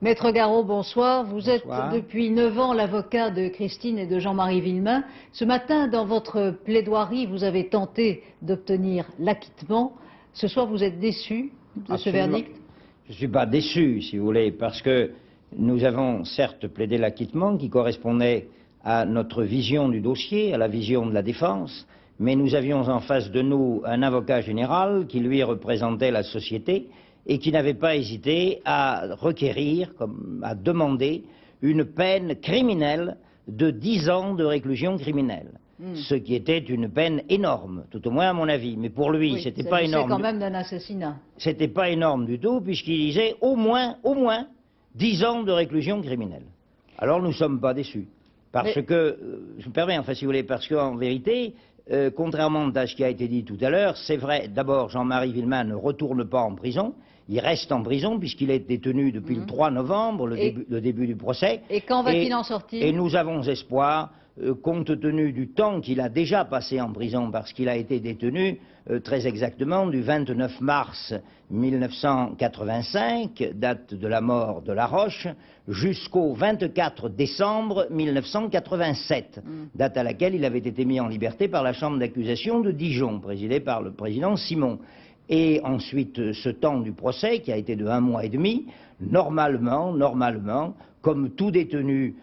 Maître Garot, bonsoir. Vous Bonsoir. êtes depuis 9 ans l'avocat de Christine et de Jean-Marie Villemain. Ce matin, dans votre plaidoirie, vous avez tenté d'obtenir l'acquittement. Ce soir, vous êtes déçu de ce verdict? Je ne suis pas déçu, si vous voulez, parce que nous avons certes plaidé l'acquittement qui correspondait à notre vision du dossier, à la vision de la défense, mais nous avions en face de nous un avocat général qui, lui, représentait la société et qui n'avait pas hésité à requérir, à demander une peine criminelle de 10 ans de réclusion criminelle. Ce qui était une peine énorme, tout au moins à mon avis. Mais pour lui, oui, c'était pas énorme. C'est quand même d'un assassinat. C'était pas énorme du tout, puisqu'il disait au moins 10 ans de réclusion criminelle. Alors nous ne sommes pas déçus. Parce que, je me permets, enfin si vous voulez, parce qu'en vérité, contrairement à ce qui a été dit tout à l'heure, c'est vrai, d'abord Jean-Marie Villemain ne retourne pas en prison, il reste en prison puisqu'il est détenu depuis le 3 novembre, le début du procès. Et quand va-t-il en sortir? Et nous avons espoir, compte tenu du temps qu'il a déjà passé en prison, parce qu'il a été détenu très exactement du 29 mars 1985, date de la mort de Laroche, jusqu'au 24 décembre 1987, date à laquelle il avait été mis en liberté par la chambre d'accusation de Dijon, présidée par le président Simon. Et ensuite, ce temps du procès, qui a été de 1 mois et demi, normalement, comme tout détenu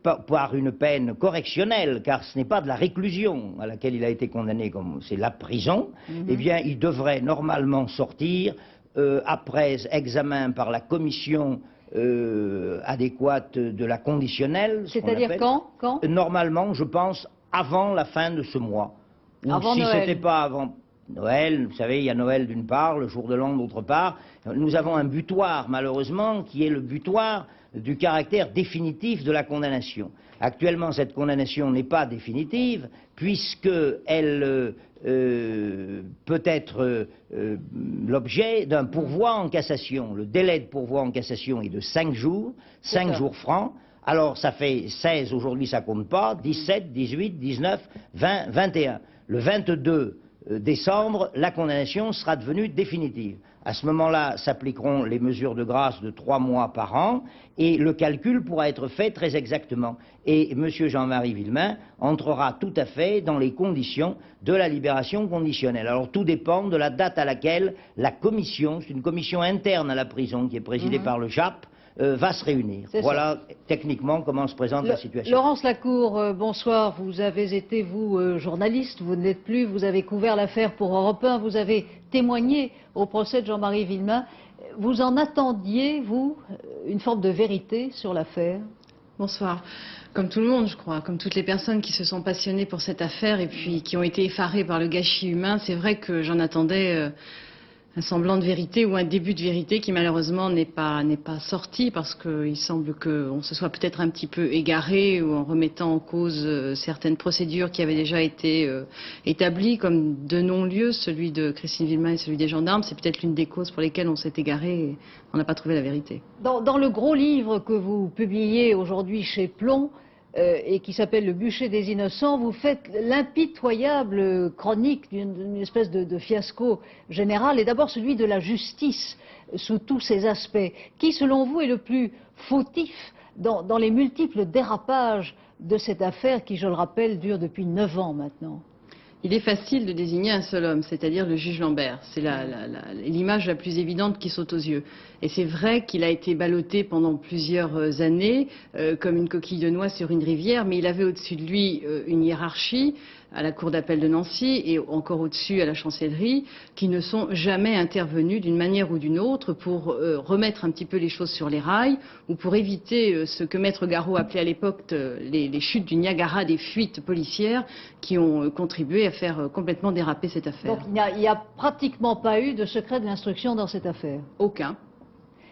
par une peine correctionnelle, car ce n'est pas de la réclusion à laquelle il a été condamné, comme c'est la prison, eh bien, il devrait normalement sortir après examen par la commission adéquate de la conditionnelle. C'est-à-dire quand Normalement, je pense, avant la fin de ce mois. Ou avant si Noël. c'était pas avant Noël, vous savez, il y a Noël d'une part, le jour de l'an d'autre part. Nous avons un butoir, malheureusement, qui est le butoir du caractère définitif de la condamnation. Actuellement, cette condamnation n'est pas définitive, puisqu'elle peut être l'objet d'un pourvoi en cassation. Le délai de pourvoi en cassation est de 5 jours, 5 jours francs. Alors, ça fait 16, aujourd'hui ça compte pas, 17, 18, 19, 20, 21. Le 22 décembre, la condamnation sera devenue définitive. À ce moment-là, s'appliqueront les mesures de grâce de 3 mois par an et le calcul pourra être fait très exactement. Et M. Jean-Marie Villemain entrera tout à fait dans les conditions de la libération conditionnelle. Alors tout dépend de la date à laquelle la commission, c'est une commission interne à la prison qui est présidée par le JAP, va se réunir. Voilà techniquement comment se présente la situation. Laurence Lacour, bonsoir. Vous avez été, vous, journaliste, vous ne l'êtes plus, vous avez couvert l'affaire pour Europe 1, vous avez témoigné au procès de Jean-Marie Villemain. Vous en attendiez, vous, une forme de vérité sur l'affaire? Bonsoir. Comme tout le monde, je crois, comme toutes les personnes qui se sont passionnées pour cette affaire et puis qui ont été effarées par le gâchis humain, c'est vrai que j'en attendais un semblant de vérité ou un début de vérité qui malheureusement n'est pas sorti parce qu'il semble qu'on se soit peut-être un petit peu égaré ou en remettant en cause certaines procédures qui avaient déjà été établies comme de non-lieu, celui de Christine Villemain et celui des gendarmes. C'est peut-être l'une des causes pour lesquelles on s'est égaré et on n'a pas trouvé la vérité. Dans le gros livre que vous publiez aujourd'hui chez Plomb, et qui s'appelle Le bûcher des innocents, vous faites l'impitoyable chronique d'une espèce de fiasco général, et d'abord celui de la justice sous tous ses aspects. Qui, selon vous, est le plus fautif dans les multiples dérapages de cette affaire qui, je le rappelle, dure depuis 9 ans maintenant? Il est facile de désigner un seul homme, c'est-à-dire le juge Lambert. C'est l'image la plus évidente qui saute aux yeux. Et c'est vrai qu'il a été ballotté pendant plusieurs années comme une coquille de noix sur une rivière, mais il avait au-dessus de lui une hiérarchie à la Cour d'appel de Nancy et encore au-dessus à la Chancellerie, qui ne sont jamais intervenus d'une manière ou d'une autre pour remettre un petit peu les choses sur les rails ou pour éviter ce que Maître Garot appelait à l'époque les chutes du Niagara des fuites policières qui ont contribué à faire complètement déraper cette affaire. Donc il n'y a pratiquement pas eu de secret de l'instruction dans cette affaire? Aucun.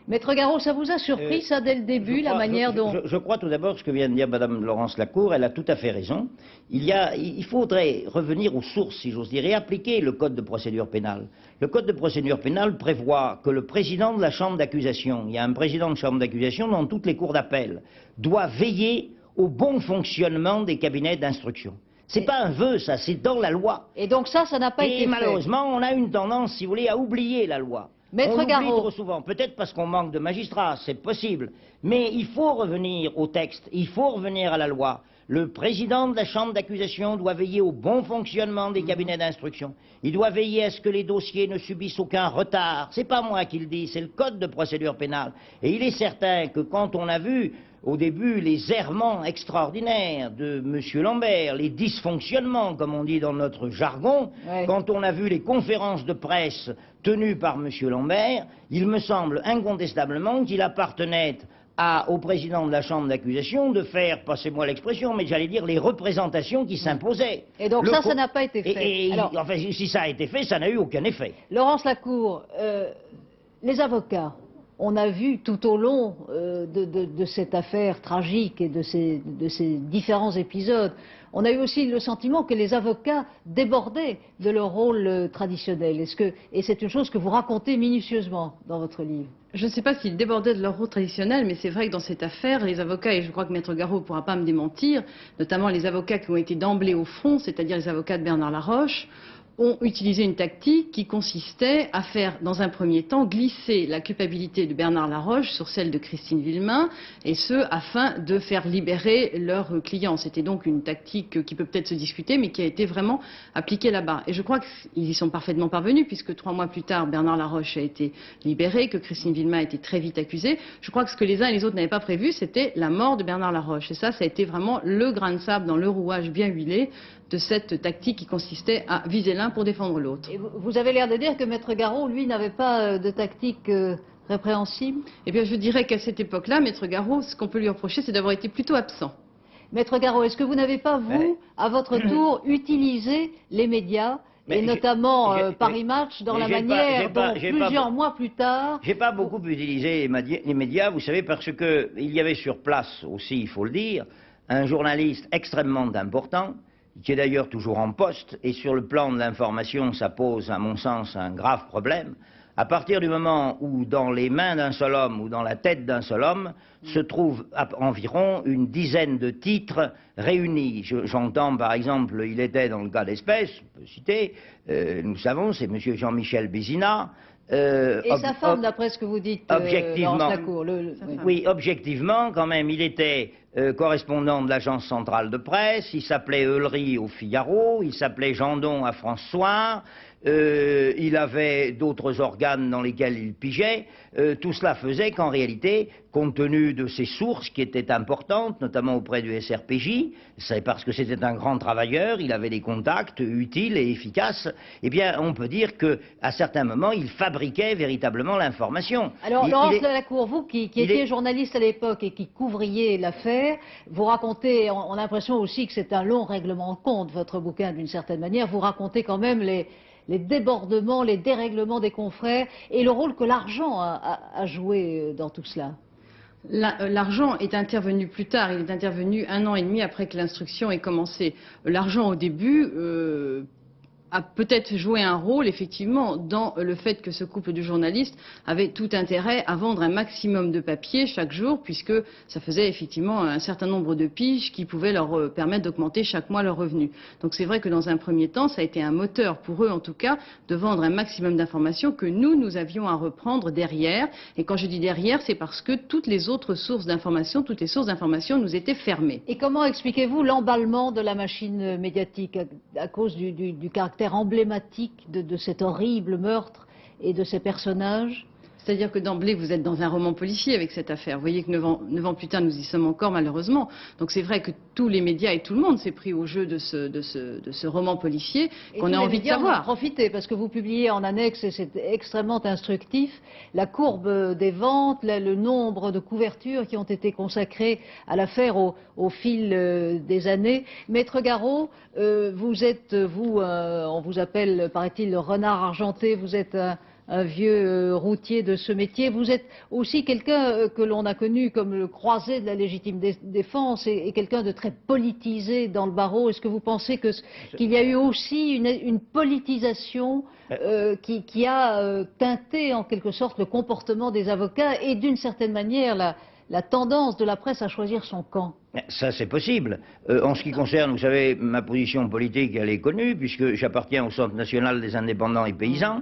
Maître Garot, ça vous a surpris, ça, dès le début, la manière dont... Je crois tout d'abord ce que vient de dire Mme Laurence Lacour, elle a tout à fait raison. Il faudrait revenir aux sources, si j'ose dire, et appliquer le Code de procédure pénale. Le Code de procédure pénale prévoit que le président de la chambre d'accusation, il y a un président de chambre d'accusation dans toutes les cours d'appel, doit veiller au bon fonctionnement des cabinets d'instruction. C'est pas un vœu, ça, c'est dans la loi. Et donc ça n'a pas été fait. Et malheureusement, on a une tendance, si vous voulez, à oublier la loi. Maître On l'oublie Garot. trop souvent, peut-être parce qu'on manque de magistrats, c'est possible. Mais il faut revenir au texte, il faut revenir à la loi. Le président de la chambre d'accusation doit veiller au bon fonctionnement des cabinets d'instruction. Il doit veiller à ce que les dossiers ne subissent aucun retard. C'est pas moi qui le dis, c'est le code de procédure pénale. Et il est certain que quand on a vu au début les errements extraordinaires de M. Lambert, les dysfonctionnements, comme on dit dans notre jargon, Ouais. quand on a vu les conférences de presse tenues par M. Lambert, il me semble incontestablement qu'il appartenait au président de la chambre d'accusation de faire, passez-moi l'expression, mais j'allais dire les représentations qui s'imposaient. Et donc ça n'a pas été fait. Alors, Enfin, si ça a été fait, ça n'a eu aucun effet. Laurence Lacour, les avocats, on a vu tout au long de cette affaire tragique et de ces différents épisodes, on a eu aussi le sentiment que les avocats débordaient de leur rôle traditionnel. Et c'est une chose que vous racontez minutieusement dans votre livre. Je ne sais pas s'ils débordaient de leur rôle traditionnel, mais c'est vrai que dans cette affaire, les avocats, et je crois que Maître Garot ne pourra pas me démentir, notamment les avocats qui ont été d'emblée au front, c'est-à-dire les avocats de Bernard Laroche, ont utilisé une tactique qui consistait à faire, dans un premier temps, glisser la culpabilité de Bernard Laroche sur celle de Christine Villemain, et ce, afin de faire libérer leurs clients. C'était donc une tactique qui peut peut-être se discuter, mais qui a été vraiment appliquée là-bas. Et je crois qu'ils y sont parfaitement parvenus, puisque 3 mois plus tard, Bernard Laroche a été libéré, que Christine Villemain a été très vite accusée. Je crois que ce que les uns et les autres n'avaient pas prévu, c'était la mort de Bernard Laroche. Et ça a été vraiment le grain de sable dans le rouage bien huilé de cette tactique qui consistait à viser l'un pour défendre l'autre. Et vous avez l'air de dire que Maître Garot, lui, n'avait pas de tactique répréhensible. Eh bien, je dirais qu'à cette époque-là, Maître Garot, ce qu'on peut lui reprocher, c'est d'avoir été plutôt absent. Maître Garot, est-ce que vous n'avez pas, vous, à votre tour, utilisé les médias, et notamment Paris Match, dans la manière dont plusieurs mois plus tard... J'ai pas beaucoup utilisé les médias, vous savez, parce que il y avait sur place aussi, il faut le dire, un journaliste extrêmement important, qui est d'ailleurs toujours en poste, et sur le plan de l'information, ça pose, à mon sens, un grave problème. À partir du moment où, dans les mains d'un seul homme ou dans la tête d'un seul homme, se trouvent environ une dizaine de titres réunis. J'entends, par exemple, il était dans le cas d'espèce, on peut citer, nous savons, c'est M. Jean-Michel Bézina. Et sa femme, d'après ce que vous dites, objectivement, Laurence Lacour. Oui, objectivement, quand même, il était correspondant de l'agence centrale de presse, il s'appelait Eulery au Figaro, il s'appelait Gendon à François, il avait d'autres organes dans lesquels il pigeait. Tout cela faisait qu'en réalité, compte tenu de ses sources qui étaient importantes, notamment auprès du SRPJ, c'est parce que c'était un grand travailleur, il avait des contacts utiles et efficaces, eh bien on peut dire qu'à certains moments, il fabriquait véritablement l'information. Alors, Laurence Lacour, vous qui étiez journaliste à l'époque et qui couvriez l'affaire, vous racontez, on a l'impression aussi que c'est un long règlement de compte, votre bouquin d'une certaine manière, vous racontez quand même les débordements, les dérèglements des confrères et le rôle que l'argent a joué dans tout cela. L'argent est intervenu plus tard, il est intervenu 1 an et demi après que l'instruction ait commencé. L'argent au début a peut-être joué un rôle effectivement dans le fait que ce couple de journalistes avait tout intérêt à vendre un maximum de papier chaque jour, puisque ça faisait effectivement un certain nombre de piges qui pouvaient leur permettre d'augmenter chaque mois leurs revenus. Donc c'est vrai que dans un premier temps, ça a été un moteur pour eux en tout cas de vendre un maximum d'informations que nous avions à reprendre derrière. Et quand je dis derrière, c'est parce que toutes les autres sources d'informations, toutes les sources d'informations nous étaient fermées. Et comment expliquez-vous l'emballement de la machine médiatique à cause du caractère emblématique de cet horrible meurtre et de ces personnages? C'est-à-dire que d'emblée, vous êtes dans un roman policier avec cette affaire. Vous voyez que 9 ans plus tard, nous y sommes encore, malheureusement. Donc c'est vrai que tous les médias et tout le monde s'est pris au jeu de ce roman policier qu'on a envie de savoir. En profitez, parce que vous publiez en annexe, et c'est extrêmement instructif, la courbe des ventes, le nombre de couvertures qui ont été consacrées à l'affaire au fil des années. Maître Garot, vous êtes, on vous appelle, paraît-il, le renard argenté, vous êtes un vieux routier de ce métier. Vous êtes aussi quelqu'un que l'on a connu comme le croisé de la légitime défense et quelqu'un de très politisé dans le barreau. Est-ce que vous pensez qu'il y a eu aussi une politisation qui a teinté en quelque sorte le comportement des avocats et d'une certaine manière la tendance de la presse à choisir son camp. Ça, c'est possible. En ce qui concerne, vous savez, ma position politique, elle est connue, puisque j'appartiens au Centre national des indépendants et paysans.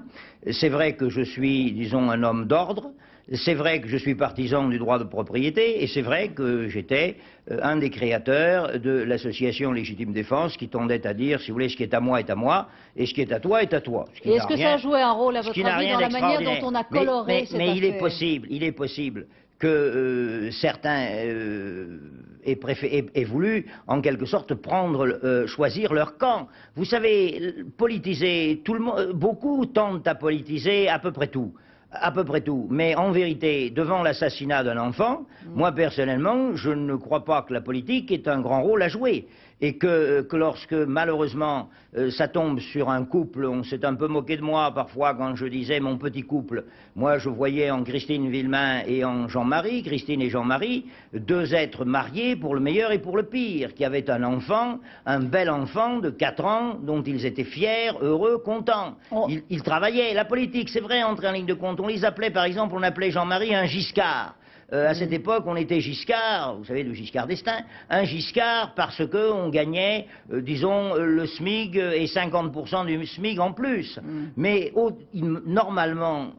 C'est vrai que je suis, disons, un homme d'ordre. C'est vrai que je suis partisan du droit de propriété, et c'est vrai que j'étais un des créateurs de l'association Légitime Défense, qui tendait à dire, si vous voulez, ce qui est à moi, et ce qui est à toi, est à toi. Et est-ce que ça a joué un rôle, à votre avis, dans la manière dont on a coloré cette affaire ? Mais il est possible que certains aient voulu, en quelque sorte, choisir leur camp. Vous savez, politiser, beaucoup tentent à politiser à peu près tout. À peu près tout. Mais en vérité, devant l'assassinat d'un enfant, moi personnellement, je ne crois pas que la politique ait un grand rôle à jouer. Et que lorsque, malheureusement, ça tombe sur un couple, on s'est un peu moqué de moi parfois quand je disais mon petit couple. Moi, je voyais en Christine Villemain et en Jean-Marie, Christine et Jean-Marie, deux êtres mariés pour le meilleur et pour le pire, qui avaient un enfant, un bel enfant de 4 ans, dont ils étaient fiers, heureux, contents. Ils travaillaient. La politique, c'est vrai, entrait en ligne de compte. On les appelait, par exemple, on appelait Jean-Marie un Giscard. À cette époque, on était Giscard, vous savez, de Giscard d'Estaing, un Giscard parce qu'on gagnait, disons, le SMIC et 50% du SMIC en plus. Mais normalement,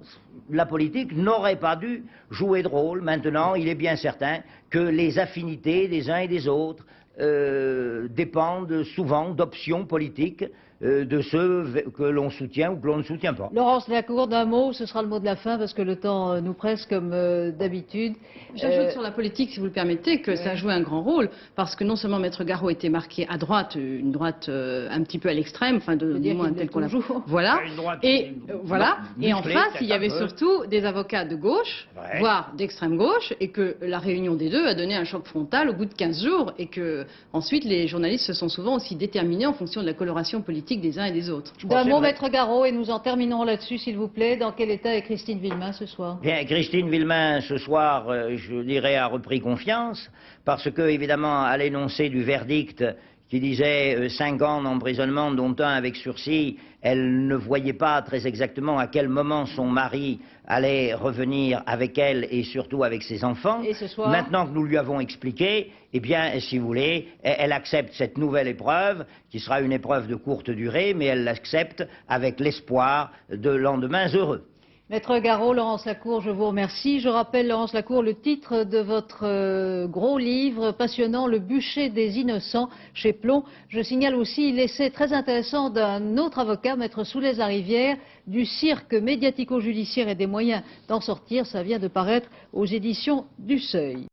la politique n'aurait pas dû jouer de rôle. Maintenant, il est bien certain que les affinités des uns et des autres dépendent souvent d'options politiques de ceux que l'on soutient ou que l'on ne soutient pas. Laurence Lacour, d'un mot, ce sera le mot de la fin parce que le temps nous presse comme d'habitude. J'ajoute sur la politique, si vous le permettez, que ça a joué un grand rôle parce que non seulement Maître Garot était marqué à droite, une droite un petit peu à l'extrême, enfin de moins tel qu'on l'a. Voilà. Et voilà. Et en face, il y avait surtout des avocats de gauche, voire d'extrême gauche, et que la réunion des deux a donné un choc frontal au bout de 15 jours, et que ensuite les journalistes se sont souvent aussi déterminés en fonction de la coloration politique des uns et des autres. D'un mot, Maître Garot, et nous en terminerons là-dessus, s'il vous plaît. Dans quel état est Christine Villemain ce soir? Bien, Christine Villemain, ce soir, je dirais, a repris confiance, parce que, évidemment, à l'énoncé du verdict qui disait 5 ans d'emprisonnement, dont un avec sursis, elle ne voyait pas très exactement à quel moment son mari allait revenir avec elle et surtout avec ses enfants. Et ce soir ? Maintenant que nous lui avons expliqué, eh bien, si vous voulez, elle accepte cette nouvelle épreuve, qui sera une épreuve de courte durée, mais elle l'accepte avec l'espoir de lendemains heureux. Maître Garot, Laurence Lacour, je vous remercie. Je rappelle, Laurence Lacour, le titre de votre gros livre passionnant, Le bûcher des innocents, chez Plon. Je signale aussi l'essai très intéressant d'un autre avocat, Maître Soulez-Larivière, du cirque médiatico-judiciaire et des moyens d'en sortir. Ça vient de paraître aux éditions du Seuil.